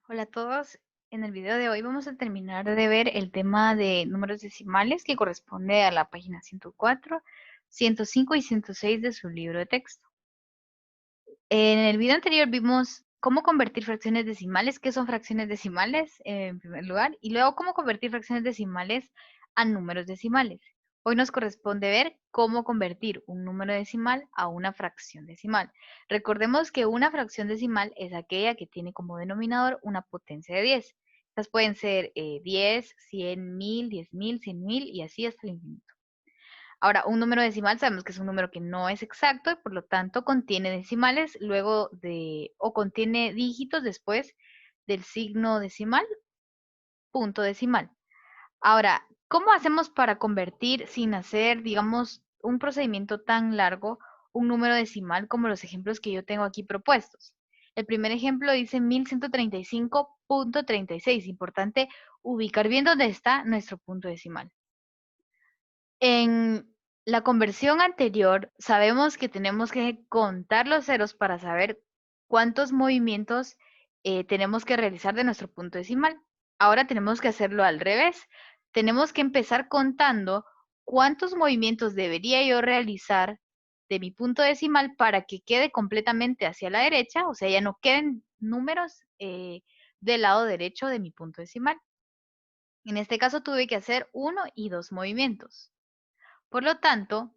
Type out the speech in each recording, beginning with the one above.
Hola a todos. En el video de hoy vamos a terminar de ver el tema de números decimales que corresponde a la página 104, 105 y 106 de su libro de texto. En el video anterior vimos cómo convertir fracciones decimales, qué son fracciones decimales en primer lugar, y luego cómo convertir fracciones decimales a números decimales. Hoy nos corresponde ver cómo convertir un número decimal a una fracción decimal. Recordemos que una fracción decimal es aquella que tiene como denominador una potencia de 10. Estas pueden ser 10, 100, 1000, 10.000, 100.000 y así hasta el infinito. Ahora, un número decimal sabemos que es un número que no es exacto y por lo tanto contiene decimales luego o contiene dígitos después del signo decimal, punto decimal. Ahora, ¿cómo hacemos para convertir sin hacer, digamos, un procedimiento tan largo, un número decimal como los ejemplos que yo tengo aquí propuestos? El primer ejemplo dice 1135.36. Importante ubicar bien dónde está nuestro punto decimal. En la conversión anterior, sabemos que tenemos que contar los ceros para saber cuántos movimientos tenemos que realizar de nuestro punto decimal. Ahora tenemos que hacerlo al revés. Tenemos que empezar contando cuántos movimientos debería yo realizar de mi punto decimal para que quede completamente hacia la derecha, o sea, ya no queden números del lado derecho de mi punto decimal. En este caso tuve que hacer 1 y 2 movimientos. Por lo tanto,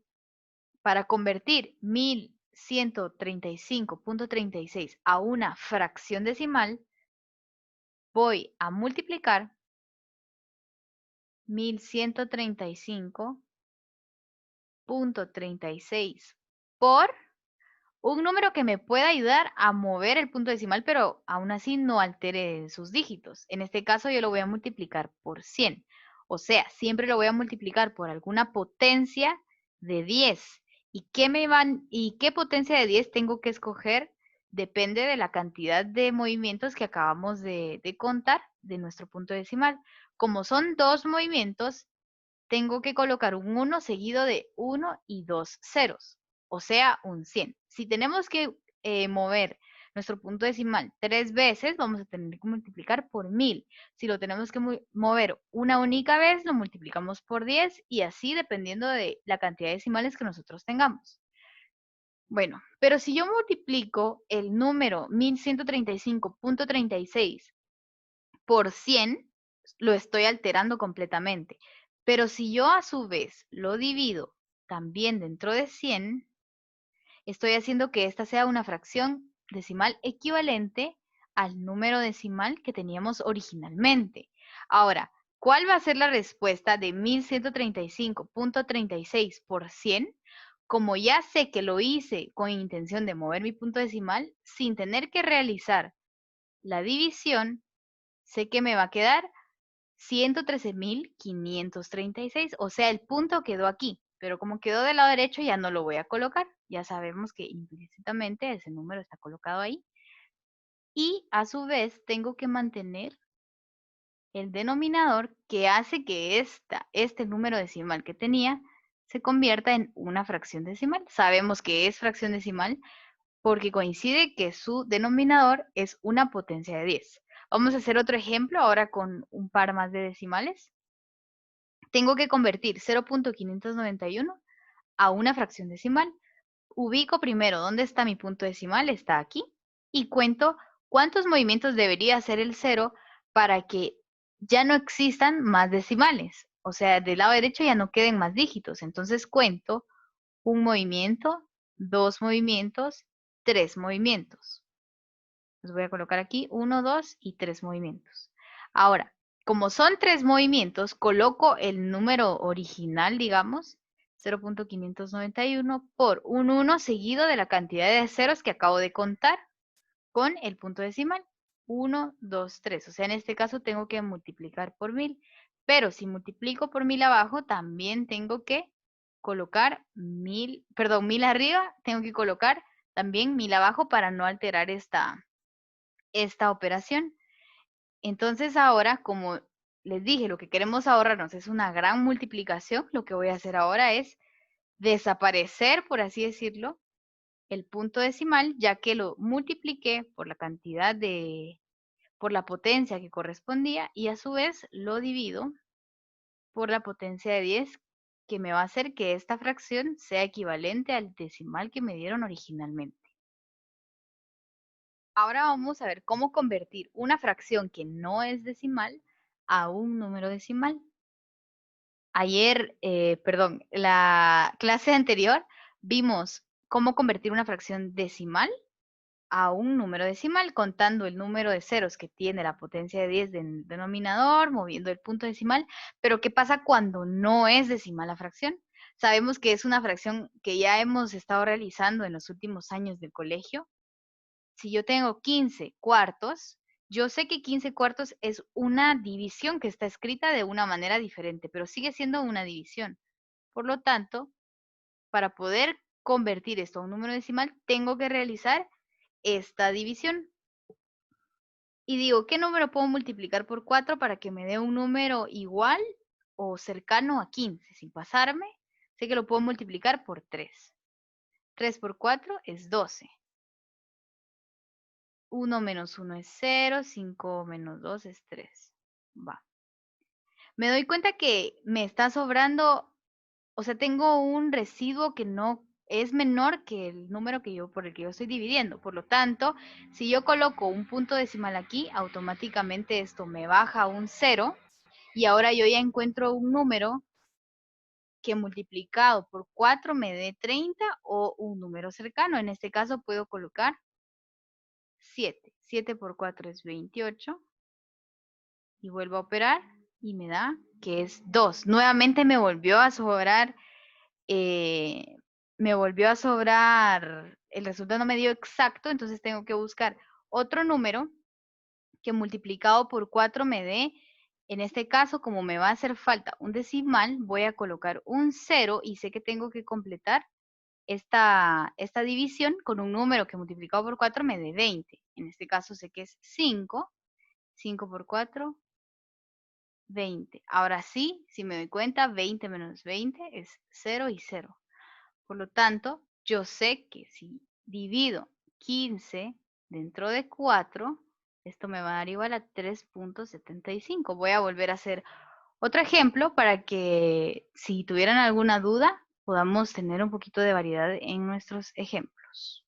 para convertir 1135.36 a una fracción decimal, voy a multiplicar 1135.36 por un número que me pueda ayudar a mover el punto decimal, pero aún así no altere sus dígitos. En este caso yo lo voy a multiplicar por 100. O sea, siempre lo voy a multiplicar por alguna potencia de 10. ¿Y qué potencia de 10 tengo que escoger? Depende de la cantidad de movimientos que acabamos de contar de nuestro punto decimal. Como son dos movimientos, tengo que colocar un 1 seguido de 1 y 2 ceros, o sea, un 100. Si tenemos que mover nuestro punto decimal 3 veces, vamos a tener que multiplicar por 1000. Si lo tenemos que mover una única vez, lo multiplicamos por 10 y así dependiendo de la cantidad de decimales que nosotros tengamos. Bueno, pero si yo multiplico el número 1135.36 por 100, lo estoy alterando completamente. Pero si yo a su vez lo divido también dentro de 100, estoy haciendo que esta sea una fracción decimal equivalente al número decimal que teníamos originalmente. Ahora, ¿cuál va a ser la respuesta de 1135.36 por 100? Como ya sé que lo hice con intención de mover mi punto decimal, sin tener que realizar la división, sé que me va a quedar 113.536, o sea, el punto quedó aquí, pero como quedó del lado derecho ya no lo voy a colocar. Ya sabemos que implícitamente ese número está colocado ahí. Y a su vez tengo que mantener el denominador que hace que este número decimal que tenía se convierta en una fracción decimal. Sabemos que es fracción decimal porque coincide que su denominador es una potencia de 10. Vamos a hacer otro ejemplo ahora con un par más de decimales. Tengo que convertir 0.591 a una fracción decimal. Ubico primero dónde está mi punto decimal, está aquí, y cuento cuántos movimientos debería hacer el 0 para que ya no existan más decimales. O sea, del lado derecho ya no queden más dígitos. Entonces cuento un movimiento, dos movimientos, tres movimientos. Los voy a colocar aquí, 1, 2 y 3 movimientos. Ahora, como son 3 movimientos, coloco el número original, digamos, 0.591 por un 1 seguido de la cantidad de ceros que acabo de contar con el punto decimal. 1, 2, 3. O sea, en este caso tengo que multiplicar por 1000. Pero si multiplico por 1000 abajo, también tengo que colocar 1000, perdón, 1000 arriba, tengo que colocar también 1000 abajo para no alterar esta operación. Entonces ahora, como les dije, lo que queremos ahorrarnos es una gran multiplicación. Lo que voy a hacer ahora es desaparecer, por así decirlo, el punto decimal, ya que lo multipliqué por la cantidad por la potencia que correspondía y a su vez lo divido por la potencia de 10, que me va a hacer que esta fracción sea equivalente al decimal que me dieron originalmente. Ahora vamos a ver cómo convertir una fracción que no es decimal a un número decimal. La clase anterior vimos cómo convertir una fracción decimal a un número decimal, contando el número de ceros que tiene la potencia de 10 del denominador, moviendo el punto decimal. Pero ¿qué pasa cuando no es decimal la fracción? Sabemos que es una fracción que ya hemos estado realizando en los últimos años del colegio. Si yo tengo 15 cuartos, yo sé que 15 cuartos es una división que está escrita de una manera diferente, pero sigue siendo una división. Por lo tanto, para poder convertir esto a un número decimal, tengo que realizar esta división. Y digo, ¿qué número puedo multiplicar por 4 para que me dé un número igual o cercano a 15? Sin pasarme, sé que lo puedo multiplicar por 3. 3 por 4 es 12. 1 menos 1 es 0, 5 menos 2 es 3. Va. Me doy cuenta que me está sobrando, o sea, tengo un residuo que no es menor que el número por el que yo estoy dividiendo. Por lo tanto, si yo coloco un punto decimal aquí, automáticamente esto me baja a un 0 y ahora yo ya encuentro un número que multiplicado por 4 me dé 30 o un número cercano. En este caso puedo colocar 7. 7 por 4 es 28 y vuelvo a operar y me da que es 2. Nuevamente eh, me volvió a sobrar, el resultado no me dio exacto, entonces tengo que buscar otro número que multiplicado por 4 me dé, en este caso, como me va a hacer falta un decimal, voy a colocar un 0 y sé que tengo que completar esta división con un número que multiplicado por 4 me dé 20. En este caso sé que es 5. 5 por 4, 20. Ahora sí, si me doy cuenta, 20 menos 20 es 0 y 0. Por lo tanto, yo sé que si divido 15 dentro de 4, esto me va a dar igual a 3.75. Voy a volver a hacer otro ejemplo para que si tuvieran alguna duda, podamos tener un poquito de variedad en nuestros ejemplos.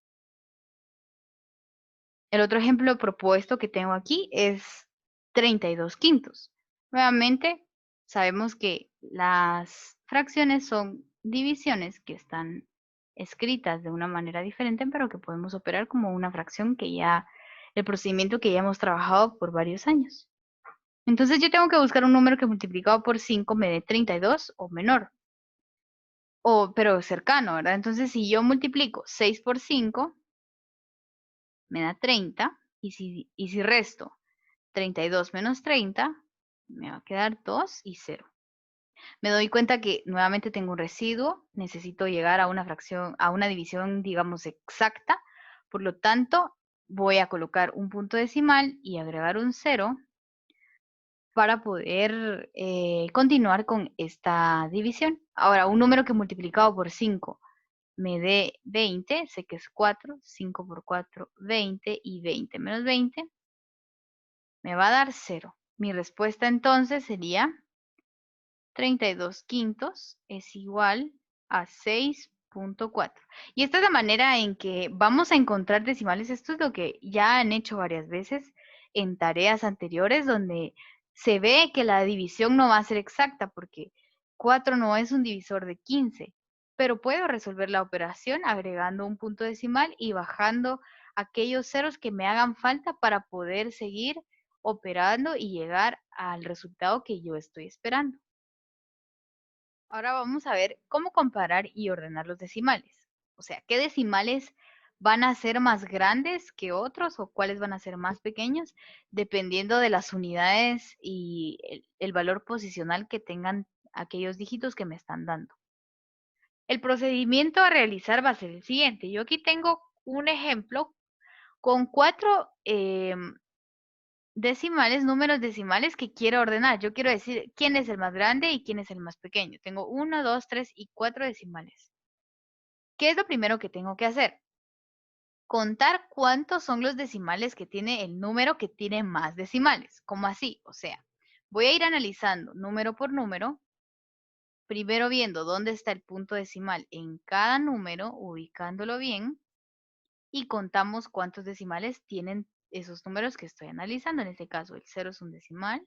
El otro ejemplo propuesto que tengo aquí es 32 quintos. Nuevamente, sabemos que las fracciones son divisiones que están escritas de una manera diferente, pero que podemos operar como una fracción el procedimiento que ya hemos trabajado por varios años. Entonces yo tengo que buscar un número que multiplicado por 5 me dé 32 o menor, pero cercano, ¿verdad? Entonces si yo multiplico 6 por 5, me da 30, y si resto 32 menos 30, me va a quedar 2 y 0. Me doy cuenta que nuevamente tengo un residuo, necesito llegar a una fracción, a una división, digamos, exacta. Por lo tanto, voy a colocar un punto decimal y agregar un 0 para poder continuar con esta división. Ahora, un número que multiplicado por 5 me dé 20, sé que es 4, 5 por 4, 20, y 20 menos 20 me va a dar 0. Mi respuesta entonces sería 32 quintos es igual a 6.4. Y esta es la manera en que vamos a encontrar decimales. Esto es lo que ya han hecho varias veces en tareas anteriores, donde se ve que la división no va a ser exacta, porque 4 no es un divisor de 15, pero puedo resolver la operación agregando un punto decimal y bajando aquellos ceros que me hagan falta para poder seguir operando y llegar al resultado que yo estoy esperando. Ahora vamos a ver cómo comparar y ordenar los decimales. O sea, qué decimales van a ser más grandes que otros o cuáles van a ser más pequeños, dependiendo de las unidades y el valor posicional que tengan aquellos dígitos que me están dando. El procedimiento a realizar va a ser el siguiente. Yo aquí tengo un ejemplo con 4 decimales, números decimales que quiero ordenar. Yo quiero decir quién es el más grande y quién es el más pequeño. Tengo 1, 2, 3 y 4 decimales. ¿Qué es lo primero que tengo que hacer? contar cuántos son los decimales que tiene el número que tiene más decimales. ¿Cómo así? O sea, voy a ir analizando número por número, primero viendo dónde está el punto decimal en cada número, ubicándolo bien, y contamos cuántos decimales tienen esos números que estoy analizando. En este caso, el 0 es un decimal,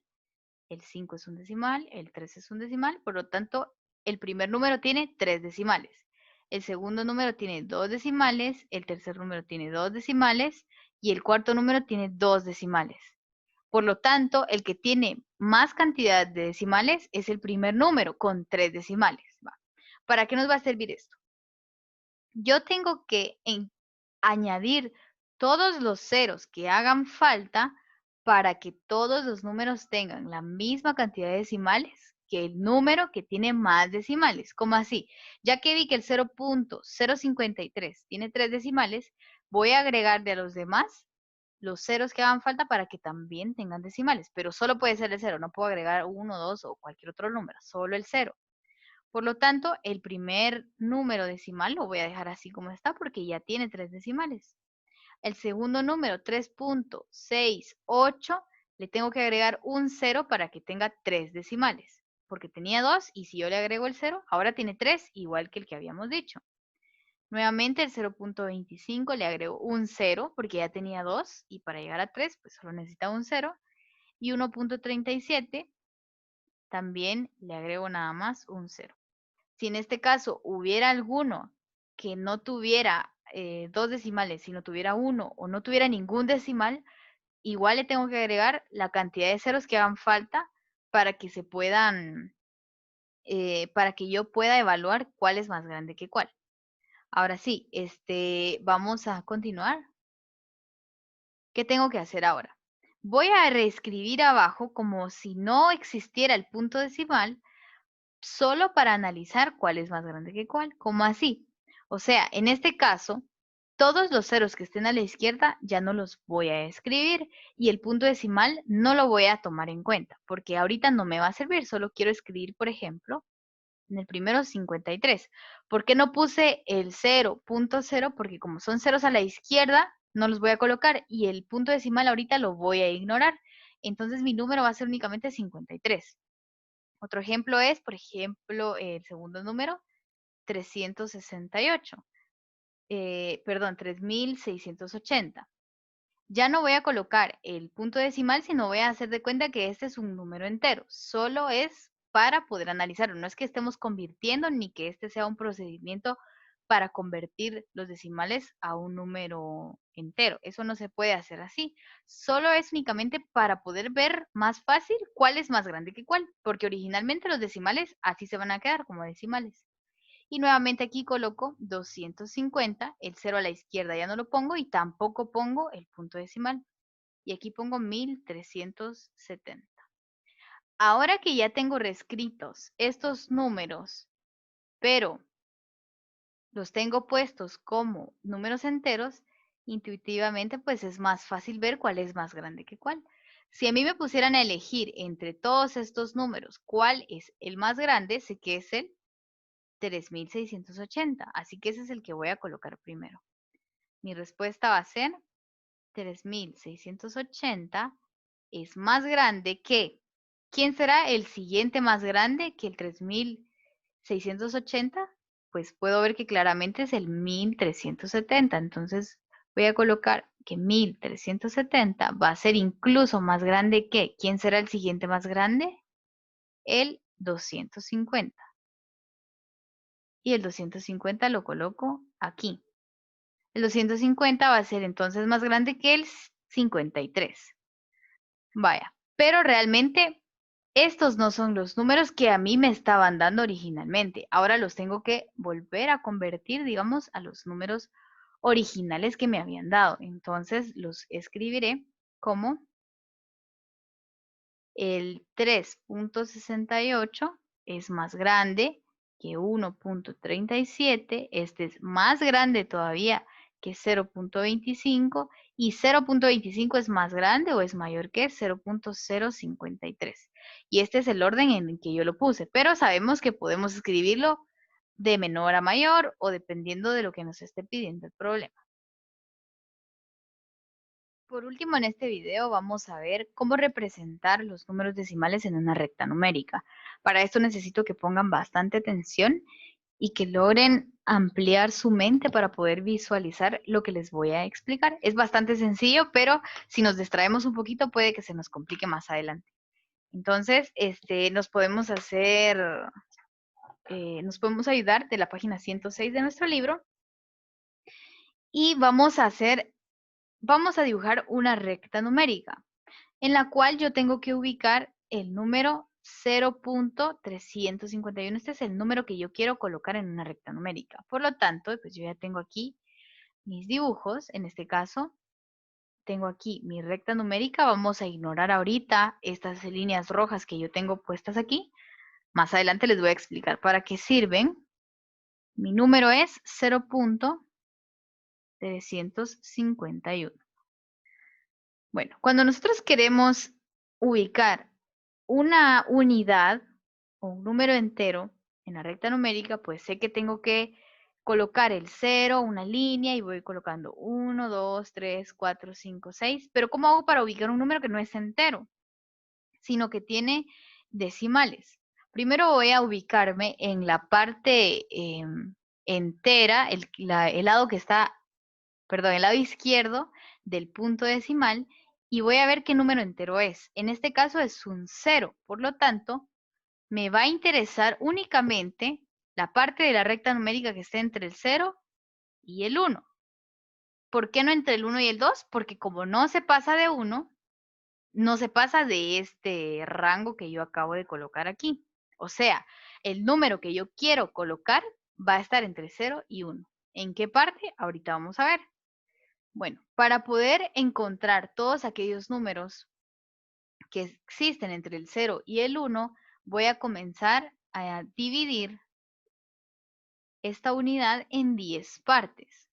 el 5 es un decimal, el 3 es un decimal, por lo tanto, el primer número tiene 3 decimales. El segundo número tiene 2 decimales, el tercer número tiene 2 decimales y el cuarto número tiene 2 decimales. Por lo tanto, el que tiene más cantidad de decimales es el primer número con 3 decimales. ¿Va? ¿Para qué nos va a servir esto? Yo tengo que añadir todos los ceros que hagan falta para que todos los números tengan la misma cantidad de decimales que el número que tiene más decimales. ¿Cómo así? Ya que vi que el 0.053 tiene 3 decimales, voy a agregarle a los demás los ceros que hagan falta para que también tengan decimales, pero solo puede ser el 0, no puedo agregar 1, 2 o cualquier otro número, solo el 0. Por lo tanto, el primer número decimal lo voy a dejar así como está porque ya tiene 3 decimales. El segundo número, 3.68, le tengo que agregar un 0 para que tenga 3 decimales, porque tenía 2 y si yo le agrego el 0, ahora tiene 3, igual que el que habíamos dicho. Nuevamente el 0.25 le agrego un 0 porque ya tenía 2 y para llegar a 3 pues solo necesita un 0. Y 1.37 también le agrego nada más un 0. Si en este caso hubiera alguno que no tuviera 2 decimales, sino tuviera 1 o no tuviera ningún decimal, igual le tengo que agregar la cantidad de ceros que hagan falta para que se puedan, para que yo pueda evaluar cuál es más grande que cuál. Ahora sí, vamos a continuar. ¿Qué tengo que hacer ahora? Voy a reescribir abajo como si no existiera el punto decimal, solo para analizar cuál es más grande que cuál. ¿Cómo así? O sea, en este caso, todos los ceros que estén a la izquierda ya no los voy a escribir y el punto decimal no lo voy a tomar en cuenta porque ahorita no me va a servir, solo quiero escribir, por ejemplo, en el primero 53. ¿Por qué no puse el 0.0? Porque como son ceros a la izquierda, no los voy a colocar y el punto decimal ahorita lo voy a ignorar. Entonces mi número va a ser únicamente 53. Otro ejemplo es, por ejemplo, el segundo número, 368. Perdón, 3680. Ya no voy a colocar el punto decimal, sino voy a hacer de cuenta que este es un número entero. Solo es para poder analizarlo. No es que estemos convirtiendo ni que este sea un procedimiento para convertir los decimales a un número entero. Eso no se puede hacer así. Solo es únicamente para poder ver más fácil cuál es más grande que cuál, porque originalmente los decimales así se van a quedar como decimales. Y nuevamente aquí coloco 250, el 0 a la izquierda ya no lo pongo y tampoco pongo el punto decimal. Y aquí pongo 1370. Ahora que ya tengo reescritos estos números, pero los tengo puestos como números enteros, intuitivamente pues es más fácil ver cuál es más grande que cuál. Si a mí me pusieran a elegir entre todos estos números cuál es el más grande, sé que es el 3680, así que ese es el que voy a colocar primero. Mi respuesta va a ser 3680 es más grande que, ¿quién será el siguiente más grande que el 3680? Pues puedo ver que claramente es el 1370, entonces voy a colocar que 1370 va a ser incluso más grande que, ¿quién será el siguiente más grande? El 250. Y el 250 lo coloco aquí. El 250 va a ser entonces más grande que el 53. Vaya, pero realmente estos no son los números que a mí me estaban dando originalmente. Ahora los tengo que volver a convertir, digamos, a los números originales que me habían dado. Entonces los escribiré como el 3.68 es más grande que 1.37. Este es más grande todavía que 0.25 y 0.25 es más grande o es mayor que 0.053. Y este es el orden en el que yo lo puse, pero sabemos que podemos escribirlo de menor a mayor o dependiendo de lo que nos esté pidiendo el problema. Por último, en este video vamos a ver cómo representar los números decimales en una recta numérica. Para esto necesito que pongan bastante atención y que logren ampliar su mente para poder visualizar lo que les voy a explicar. Es bastante sencillo, pero si nos distraemos un poquito puede que se nos complique más adelante. Entonces, nos podemos ayudar de la página 106 de nuestro libro y vamos a dibujar una recta numérica en la cual yo tengo que ubicar el número 0.351. Este es el número que yo quiero colocar en una recta numérica. Por lo tanto, pues yo ya tengo aquí mis dibujos. En este caso, tengo aquí mi recta numérica. Vamos a ignorar ahorita estas líneas rojas que yo tengo puestas aquí. Más adelante les voy a explicar para qué sirven. Mi número es 0.351. Bueno, cuando nosotros queremos ubicar una unidad o un número entero en la recta numérica, pues sé que tengo que colocar el 0, una línea, y voy colocando 1, 2, 3, 4, 5, 6. Pero ¿cómo hago para ubicar un número que no es entero, sino que tiene decimales? Primero voy a ubicarme en la parte entera, el lado que está, perdón, el lado izquierdo del punto decimal, y voy a ver qué número entero es. En este caso es un 0, por lo tanto, me va a interesar únicamente la parte de la recta numérica que esté entre el 0 y el 1. ¿Por qué no entre el 1 y el 2? Porque como no se pasa de 1, no se pasa de este rango que yo acabo de colocar aquí. O sea, el número que yo quiero colocar va a estar entre 0 y 1. ¿En qué parte? Ahorita vamos a ver. Bueno, para poder encontrar todos aquellos números que existen entre el 0 y el 1, voy a comenzar a dividir esta unidad en 10 partes.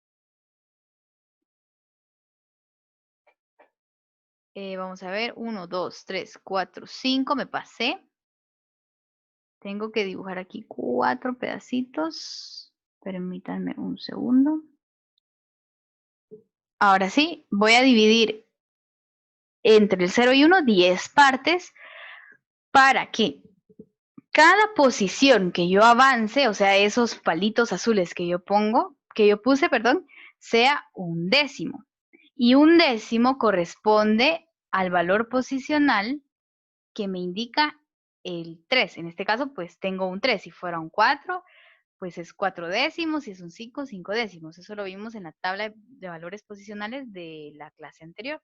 Vamos a ver, 1, 2, 3, 4, 5, me pasé. Tengo que dibujar aquí 4 pedacitos. Permítanme un segundo. Ahora sí, voy a dividir entre el 0 y 1 10 partes para que cada posición que yo avance, o sea, esos palitos azules que yo puse, sea un décimo. Y un décimo corresponde al valor posicional que me indica el 3. En este caso, pues tengo un 3. Si fuera un 4, pues es 4 décimos. Si es un 5, 5 décimos. Eso lo vimos en la tabla de valores posicionales de la clase anterior.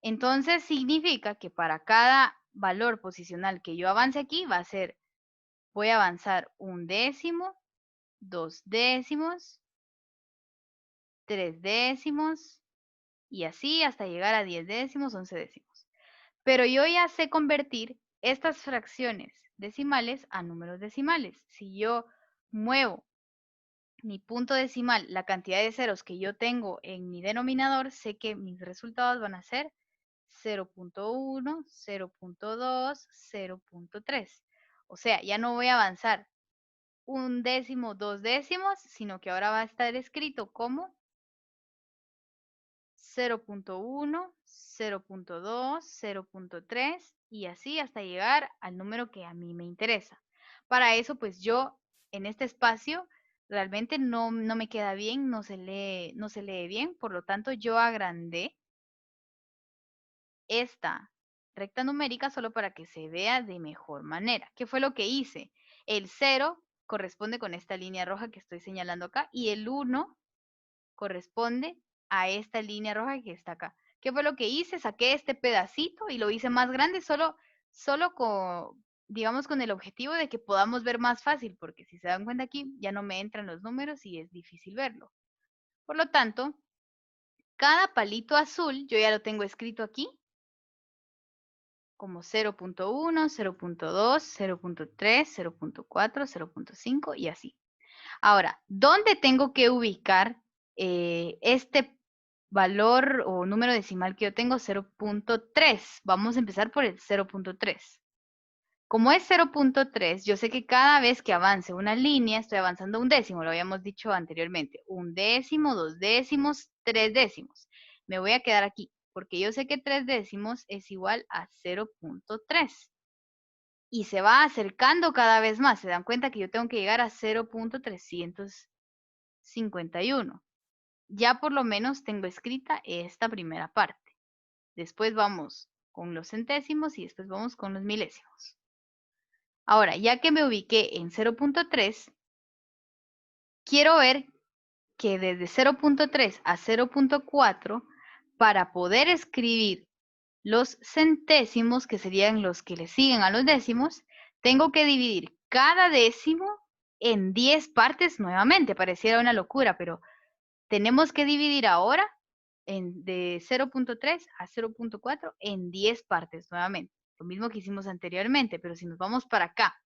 Entonces, significa que para cada valor posicional que yo avance aquí, voy a avanzar un décimo, 2 décimos, 3 décimos, y así hasta llegar a 10 décimos, 11 décimos. Pero yo ya sé convertir estas fracciones decimales a números decimales. Si yo muevo mi punto decimal, la cantidad de ceros que yo tengo en mi denominador, sé que mis resultados van a ser 0.1, 0.2, 0.3. O sea, ya no voy a avanzar un décimo, 2 décimos, sino que ahora va a estar escrito como 0.1, 0.2, 0.3 y así hasta llegar al número que a mí me interesa. Para eso, pues yo en este espacio realmente no me queda bien, no se lee bien, por lo tanto yo agrandé esta recta numérica solo para que se vea de mejor manera. ¿Qué fue lo que hice? El 0 corresponde con esta línea roja que estoy señalando acá y el 1 corresponde a esta línea roja que está acá. ¿Qué fue lo que hice? Saqué este pedacito y lo hice más grande solo digamos, con el objetivo de que podamos ver más fácil, porque si se dan cuenta aquí ya no me entran los números y es difícil verlo. Por lo tanto, cada palito azul yo ya lo tengo escrito aquí como 0.1, 0.2, 0.3, 0.4, 0.5 y así. Ahora, ¿dónde tengo que ubicar este valor o número decimal que yo tengo? 0.3. Vamos a empezar por el 0.3. Como es 0.3, yo sé que cada vez que avance una línea, estoy avanzando un décimo, lo habíamos dicho anteriormente. Un décimo, 2 décimos, 3 décimos. me voy a quedar aquí, porque yo sé que 3 décimos es igual a 0.3. Y se va acercando cada vez más. Se dan cuenta que yo tengo que llegar a 0.351. Ya por lo menos tengo escrita esta primera parte. Después vamos con los centésimos y después vamos con los milésimos. Ahora, ya que me ubiqué en 0.3, quiero ver que desde 0.3 a 0.4, para poder escribir los centésimos, que serían los que le siguen a los décimos, tengo que dividir cada décimo en 10 partes nuevamente. Pareciera una locura, pero tenemos que dividir ahora de 0.3 a 0.4 en 10 partes nuevamente. Lo mismo que hicimos anteriormente, pero si nos vamos para acá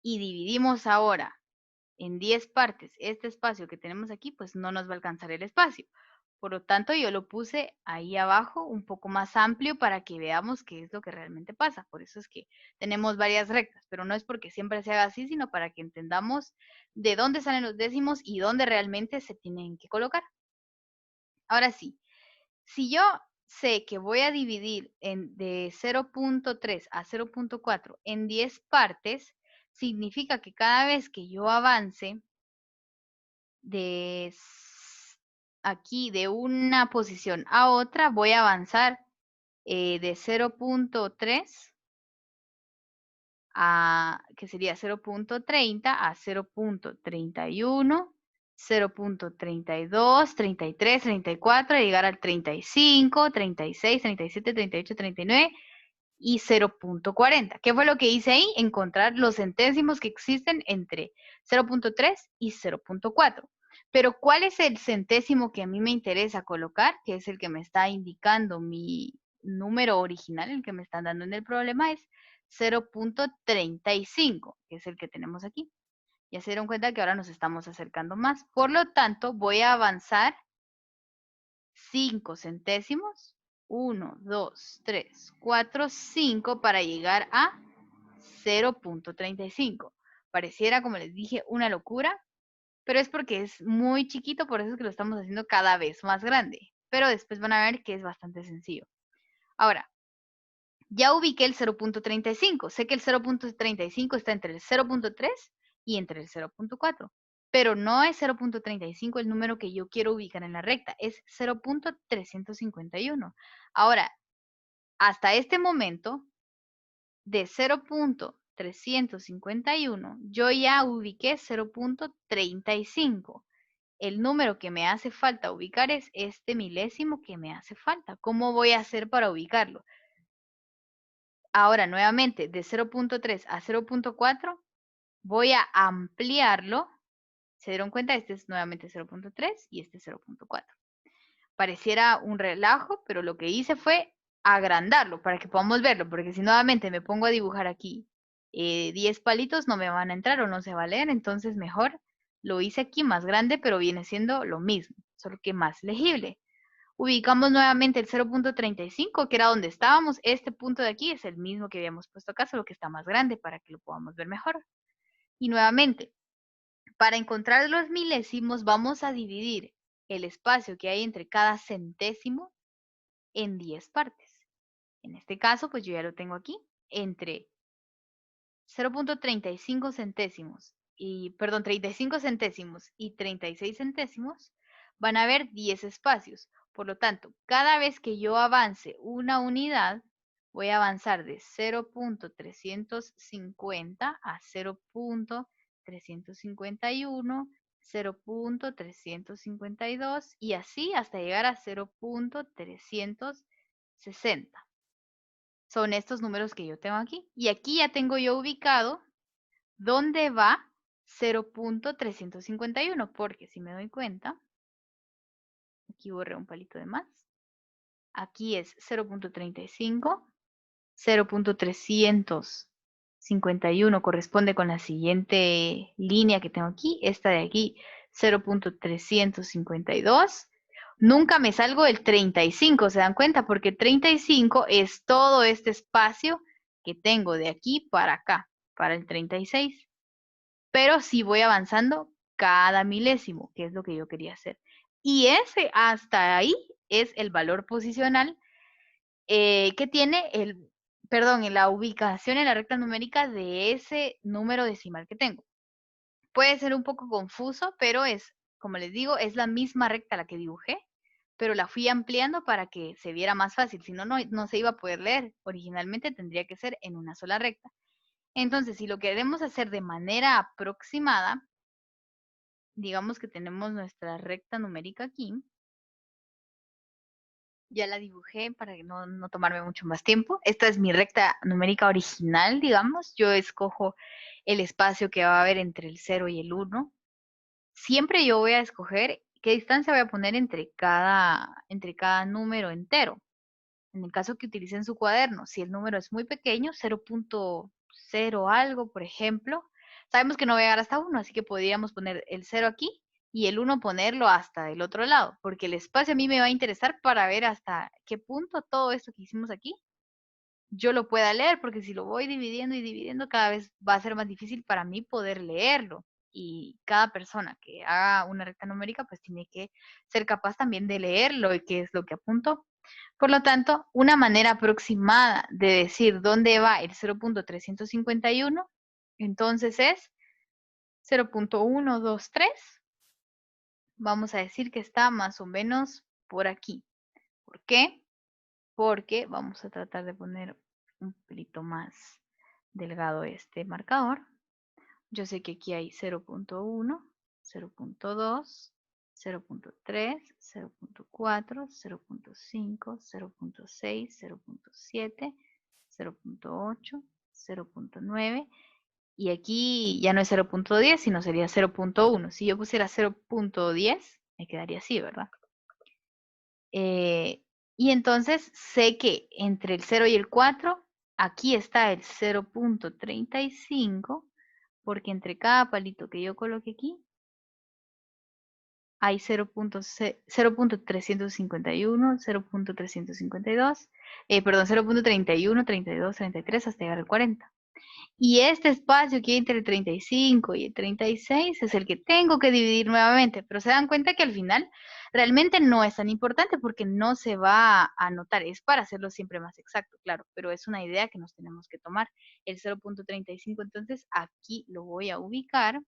y dividimos ahora en 10 partes este espacio que tenemos aquí, pues no nos va a alcanzar el espacio. Por lo tanto, yo lo puse ahí abajo un poco más amplio para que veamos qué es lo que realmente pasa. Por eso es que tenemos varias rectas, pero no es porque siempre se haga así, sino para que entendamos de dónde salen los décimos y dónde realmente se tienen que colocar. Ahora sí, si yo sé que voy a dividir de 0.3 a 0.4 en 10 partes, significa que cada vez que yo avance de aquí de una posición a otra, voy a avanzar de 0.3 que sería 0.30 a 0.31, 0.32, 33, 34, llegar al 35, 36, 37, 38, 39 y 0.40. ¿Qué fue lo que hice ahí? Encontrar los centésimos que existen entre 0.3 y 0.4. Pero ¿cuál es el centésimo que a mí me interesa colocar? Que es el que me está indicando mi número original, el que me están dando en el problema es 0.35, que es el que tenemos aquí. Ya se dieron cuenta que ahora nos estamos acercando más. Por lo tanto, voy a avanzar 5 centésimos. 1, 2, 3, 4, 5 para llegar a 0.35. Pareciera, como les dije, una locura, pero es porque es muy chiquito, por eso es que lo estamos haciendo cada vez más grande. Pero después van a ver que es bastante sencillo. Ahora, ya ubiqué el 0.35. Sé que el 0.35 está entre el 0.3 y entre el 0.4. Pero no es 0.35 el número que yo quiero ubicar en la recta, es 0.351. Ahora, hasta este momento, de 0.351, yo ya ubiqué 0.35. El número que me hace falta ubicar es este milésimo que me hace falta. ¿Cómo voy a hacer para ubicarlo? Ahora, nuevamente, de 0.3 a 0.4, voy a ampliarlo. ¿Se dieron cuenta? Este es nuevamente 0.3 y este es 0.4. Pareciera un relajo, pero lo que hice fue agrandarlo para que podamos verlo, porque si nuevamente me pongo a dibujar aquí 10 palitos no me van a entrar o no se va a leer, entonces mejor lo hice aquí más grande, pero viene siendo lo mismo, solo que más legible. Ubicamos nuevamente el 0.35, que era donde estábamos. Este punto de aquí es el mismo que habíamos puesto acá, solo que está más grande para que lo podamos ver mejor. Y nuevamente, para encontrar los milésimos, vamos a dividir el espacio que hay entre cada centésimo en 10 partes. En este caso, pues yo ya lo tengo aquí, entre 0.35 centésimos y, perdón, 35 centésimos y 36 centésimos, van a haber 10 espacios. Por lo tanto, cada vez que yo avance una unidad, voy a avanzar de 0.350 a 0.351, 0.352 y así hasta llegar a 0.360. Son estos números que yo tengo aquí. Y aquí ya tengo yo ubicado dónde va 0.351, porque si me doy cuenta, aquí borré un palito de más. Aquí es 0.35, 0.351 corresponde con la siguiente línea que tengo aquí, esta de aquí, 0.352. Nunca me salgo del 35, ¿se dan cuenta? Porque 35 es todo este espacio que tengo de aquí para acá, para el 36. Pero sí voy avanzando cada milésimo, que es lo que yo quería hacer. Y ese hasta ahí es el valor posicional que tiene en la ubicación en la recta numérica de ese número decimal que tengo. Puede ser un poco confuso, pero es, como les digo, es la misma recta la que dibujé, pero la fui ampliando para que se viera más fácil. Si no, no se iba a poder leer. Originalmente tendría que ser en una sola recta. Entonces, si lo queremos hacer de manera aproximada, digamos que tenemos nuestra recta numérica aquí. Ya la dibujé para que no tomarme mucho más tiempo. Esta es mi recta numérica original, digamos. Yo escojo el espacio que va a haber entre el 0 y el 1. Siempre yo voy a escoger qué distancia voy a poner entre cada número entero. En el caso que utilicen su cuaderno, si el número es muy pequeño, 0.0 algo, por ejemplo, sabemos que no va a llegar hasta 1, así que podríamos poner el 0 aquí y el 1 ponerlo hasta el otro lado, porque el espacio a mí me va a interesar para ver hasta qué punto todo esto que hicimos aquí yo lo pueda leer, porque si lo voy dividiendo y dividiendo, cada vez va a ser más difícil para mí poder leerlo. Y cada persona que haga una recta numérica, pues tiene que ser capaz también de leerlo y qué es lo que apuntó. Por lo tanto, una manera aproximada de decir dónde va el 0.351, entonces es 0.123. Vamos a decir que está más o menos por aquí. ¿Por qué? Porque vamos a tratar de poner un pelito más delgado este marcador. Yo sé que aquí hay 0.1, 0.2, 0.3, 0.4, 0.5, 0.6, 0.7, 0.8, 0.9 y aquí ya no es 0.10, sino sería 0.1. Si yo pusiera 0.10, me quedaría así, ¿verdad? Y entonces sé que entre el 0 y el 4, aquí está el 0.35, porque entre cada palito que yo coloque aquí, hay 0.351, 0.352, perdón, 0.31, 32, 33, hasta llegar al 40. Y este espacio que hay entre el 35 y el 36 es el que tengo que dividir nuevamente, pero se dan cuenta que al final realmente no es tan importante porque no se va a anotar, es para hacerlo siempre más exacto, claro, pero es una idea que nos tenemos que tomar. El 0.35, entonces aquí lo voy a ubicar,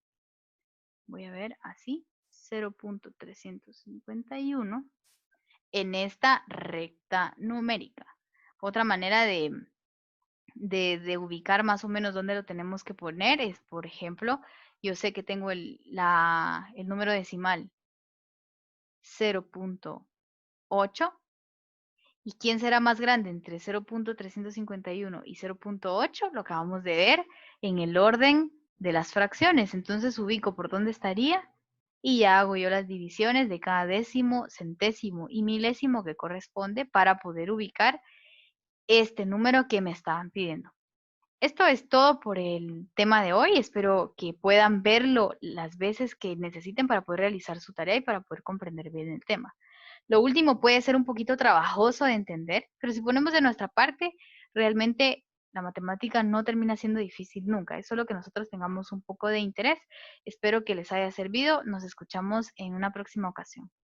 voy a ver así, 0.351 en esta recta numérica. Otra manera de ubicar más o menos dónde lo tenemos que poner es, por ejemplo, yo sé que tengo el número decimal 0.8. ¿Y quién será más grande entre 0.351 y 0.8? Lo acabamos de ver en el orden de las fracciones. Entonces ubico por dónde estaría y ya hago yo las divisiones de cada décimo, centésimo y milésimo que corresponde para poder ubicar este número que me estaban pidiendo. Esto es todo por el tema de hoy. Espero que puedan verlo las veces que necesiten para poder realizar su tarea y para poder comprender bien el tema. Lo último puede ser un poquito trabajoso de entender, pero si ponemos de nuestra parte, realmente la matemática no termina siendo difícil nunca. Es solo que nosotros tengamos un poco de interés. Espero que les haya servido. Nos escuchamos en una próxima ocasión.